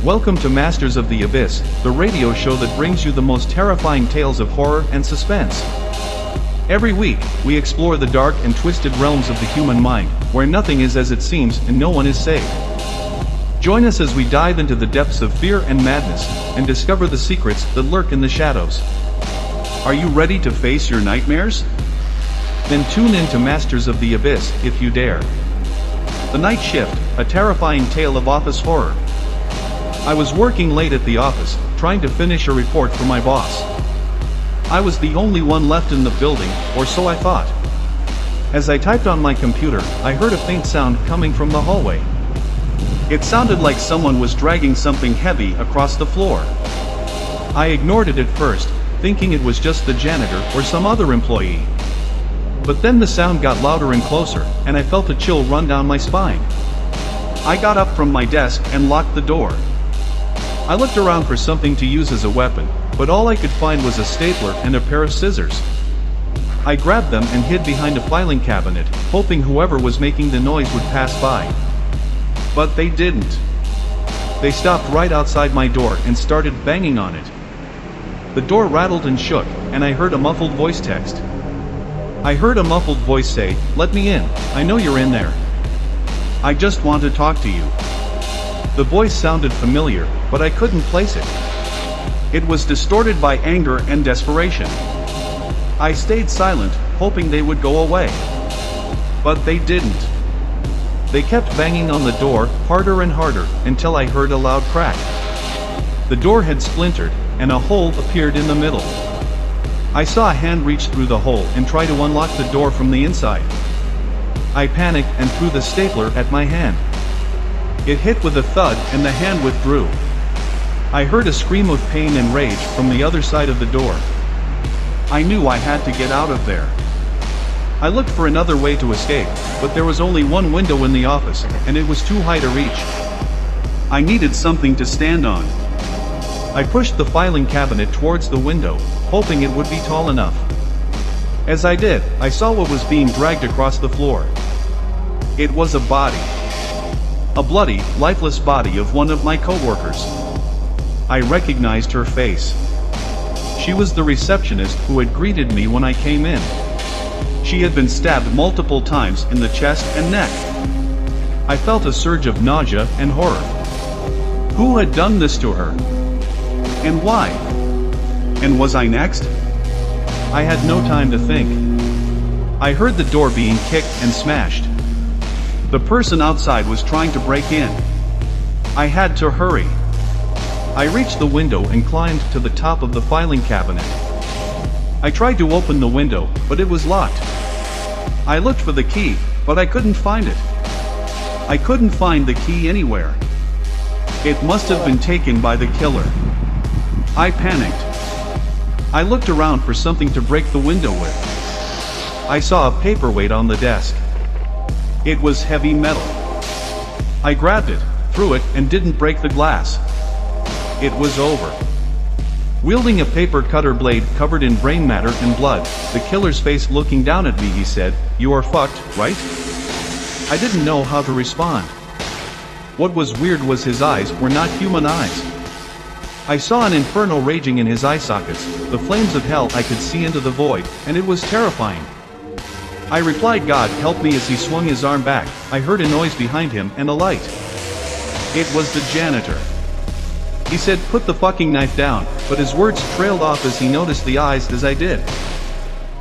Welcome to Masters of the Abyss, the radio show that brings you the most terrifying tales of horror and suspense. Every week, we explore the dark and twisted realms of the human mind, where nothing is as it seems and no one is safe. Join us as we dive into the depths of fear and madness, and discover the secrets that lurk in the shadows. Are you ready to face your nightmares? Then tune in to Masters of the Abyss, if you dare. The Night Shift, a terrifying tale of office horror. I was working late at the office, trying to finish a report for my boss. I was the only one left in the building, or so I thought. As I typed on my computer, I heard a faint sound coming from the hallway. It sounded like someone was dragging something heavy across the floor. I ignored it at first, thinking it was just the janitor or some other employee. But then the sound got louder and closer, and I felt a chill run down my spine. I got up from my desk and locked the door. I looked around for something to use as a weapon, but all I could find was a stapler and a pair of scissors. I grabbed them and hid behind a filing cabinet, hoping whoever was making the noise would pass by. But they didn't. They stopped right outside my door and started banging on it. The door rattled and shook, and I heard a muffled voice text. I heard a muffled voice say, "Let me in, I know you're in there. I just want to talk to you." The voice sounded familiar, but I couldn't place it. It was distorted by anger and desperation. I stayed silent, hoping they would go away. But they didn't. They kept banging on the door, harder and harder, until I heard a loud crack. The door had splintered, and a hole appeared in the middle. I saw a hand reach through the hole and try to unlock the door from the inside. I panicked and threw the stapler at my hand. It hit with a thud and the hand withdrew. I heard a scream of pain and rage from the other side of the door. I knew I had to get out of there. I looked for another way to escape, but there was only one window in the office, and it was too high to reach. I needed something to stand on. I pushed the filing cabinet towards the window, hoping it would be tall enough. As I did, I saw what was being dragged across the floor. It was a body. A bloody, lifeless body of one of my coworkers. I recognized her face. She was the receptionist who had greeted me when I came in. She had been stabbed multiple times in the chest and neck. I felt a surge of nausea and horror. Who had done this to her? And why? And was I next? I had no time to think. I heard the door being kicked and smashed. The person outside was trying to break in. I had to hurry. I reached the window and climbed to the top of the filing cabinet. I tried to open the window, but it was locked. I looked for the key, but I couldn't find it. I couldn't find the key anywhere. It must have been taken by the killer. I panicked. I looked around for something to break the window with. I saw a paperweight on the desk. It was heavy metal. I grabbed it, threw it, and didn't break the glass. It was over. Wielding a paper cutter blade covered in brain matter and blood, the killer's face looking down at me, he said, "You are fucked, right?" I didn't know how to respond. What was weird was his eyes were not human eyes. I saw an inferno raging in his eye sockets, the flames of hell. I could see into the void, and it was terrifying. I replied, "God help me," as he swung his arm back. I heard a noise behind him and a light. It was the janitor. He said, "Put the fucking knife down," but his words trailed off as he noticed the eyes as I did.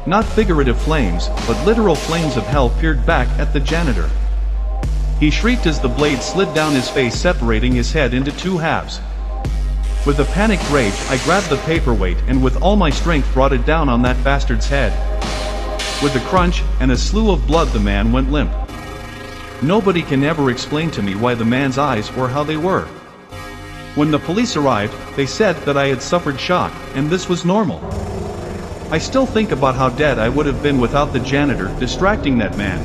Not figurative flames, but literal flames of hell peered back at the janitor. He shrieked as the blade slid down his face, separating his head into two halves. With a panicked rage, I grabbed the paperweight and with all my strength brought it down on that bastard's head. With a crunch and a slew of blood, the man went limp. Nobody can ever explain to me why the man's eyes were how they were. When the police arrived, they said that I had suffered shock, and this was normal. I still think about how dead I would have been without the janitor distracting that man.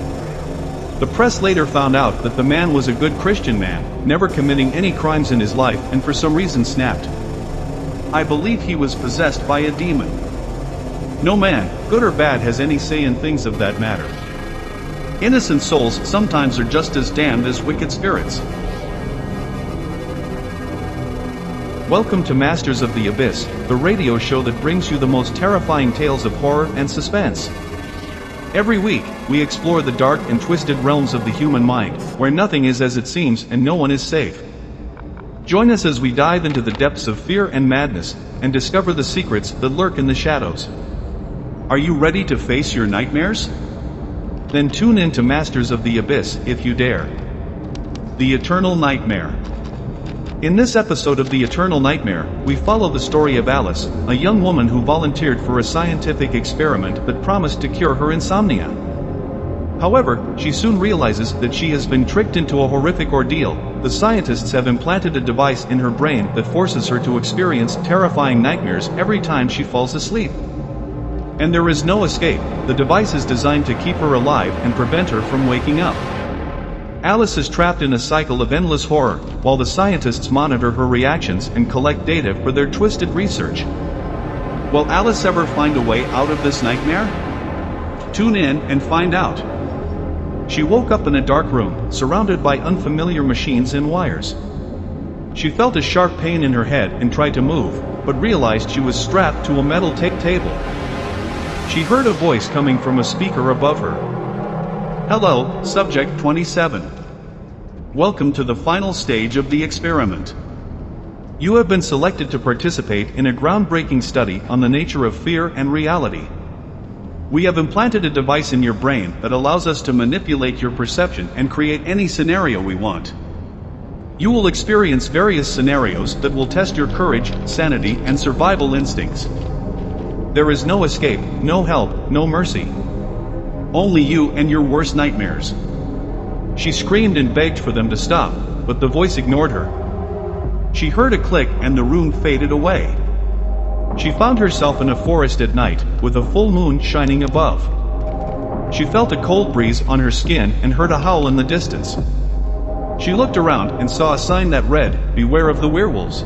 The press later found out that the man was a good Christian man, never committing any crimes in his life, and for some reason snapped. I believe he was possessed by a demon. No man, good or bad, has any say in things of that matter. Innocent souls sometimes are just as damned as wicked spirits. Welcome to Masters of the Abyss, the radio show that brings you the most terrifying tales of horror and suspense. Every week, we explore the dark and twisted realms of the human mind, where nothing is as it seems and no one is safe. Join us as we dive into the depths of fear and madness, and discover the secrets that lurk in the shadows. Are you ready to face your nightmares? Then tune in to Masters of the Abyss if you dare. The Eternal Nightmare. In this episode of The Eternal Nightmare, we follow the story of Alice, a young woman who volunteered for a scientific experiment that promised to cure her insomnia. However, she soon realizes that she has been tricked into a horrific ordeal. The scientists have implanted a device in her brain that forces her to experience terrifying nightmares every time she falls asleep. And there is no escape. The device is designed to keep her alive and prevent her from waking up. Alice is trapped in a cycle of endless horror, while the scientists monitor her reactions and collect data for their twisted research. Will Alice ever find a way out of this nightmare? Tune in and find out. She woke up in a dark room, surrounded by unfamiliar machines and wires. She felt a sharp pain in her head and tried to move, but realized she was strapped to a metal table. She heard a voice coming from a speaker above her. Hello, Subject 27. Welcome to the final stage of the experiment. You have been selected to participate in a groundbreaking study on the nature of fear and reality. We have implanted a device in your brain that allows us to manipulate your perception and create any scenario we want. You will experience various scenarios that will test your courage, sanity, and survival instincts. There is no escape, no help, no mercy. Only you and your worst nightmares. She screamed and begged for them to stop, but the voice ignored her. She heard a click and the room faded away. She found herself in a forest at night, with a full moon shining above. She felt a cold breeze on her skin and heard a howl in the distance. She looked around and saw a sign that read, "Beware of the werewolves."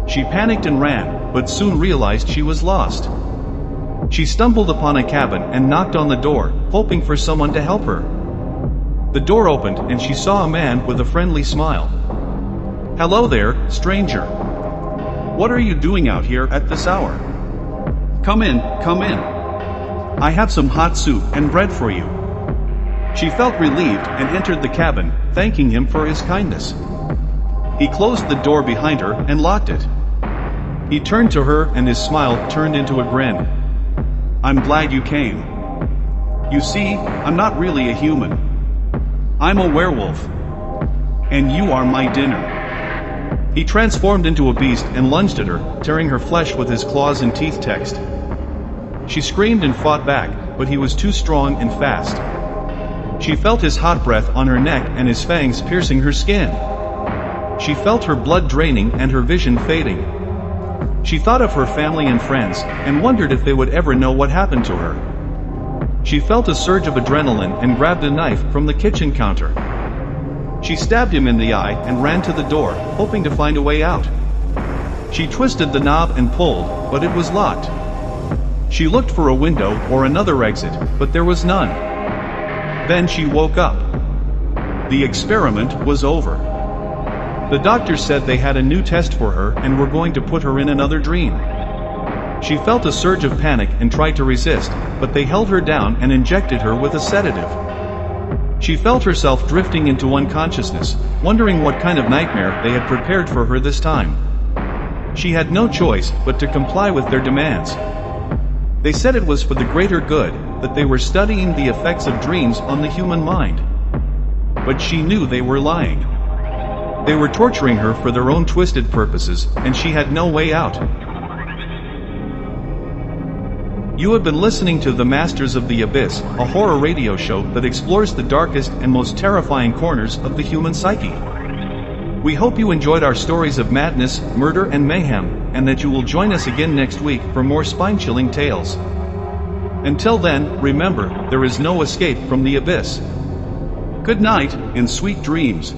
She panicked and ran, but soon realized she was lost. She stumbled upon a cabin and knocked on the door, hoping for someone to help her. The door opened and she saw a man with a friendly smile. "Hello there, stranger. What are you doing out here at this hour? Come in, come in. I have some hot soup and bread for you." She felt relieved and entered the cabin, thanking him for his kindness. He closed the door behind her and locked it. He turned to her and his smile turned into a grin. "I'm glad you came. You see, I'm not really a human. I'm a werewolf. And you are my dinner." He transformed into a beast and lunged at her, tearing her flesh with his claws and teeth. She screamed and fought back, but he was too strong and fast. She felt his hot breath on her neck and his fangs piercing her skin. She felt her blood draining and her vision fading. She thought of her family and friends, and wondered if they would ever know what happened to her. She felt a surge of adrenaline and grabbed a knife from the kitchen counter. She stabbed him in the eye and ran to the door, hoping to find a way out. She twisted the knob and pulled, but it was locked. She looked for a window or another exit, but there was none. Then she woke up. The experiment was over. The doctors said they had a new test for her and were going to put her in another dream. She felt a surge of panic and tried to resist, but they held her down and injected her with a sedative. She felt herself drifting into unconsciousness, wondering what kind of nightmare they had prepared for her this time. She had no choice but to comply with their demands. They said it was for the greater good, that they were studying the effects of dreams on the human mind. But she knew they were lying. They were torturing her for their own twisted purposes, and she had no way out. You have been listening to The Masters of the Abyss, a horror radio show that explores the darkest and most terrifying corners of the human psyche. We hope you enjoyed our stories of madness, murder, and mayhem, and that you will join us again next week for more spine-chilling tales. Until then, remember, there is no escape from the abyss. Good night, and sweet dreams.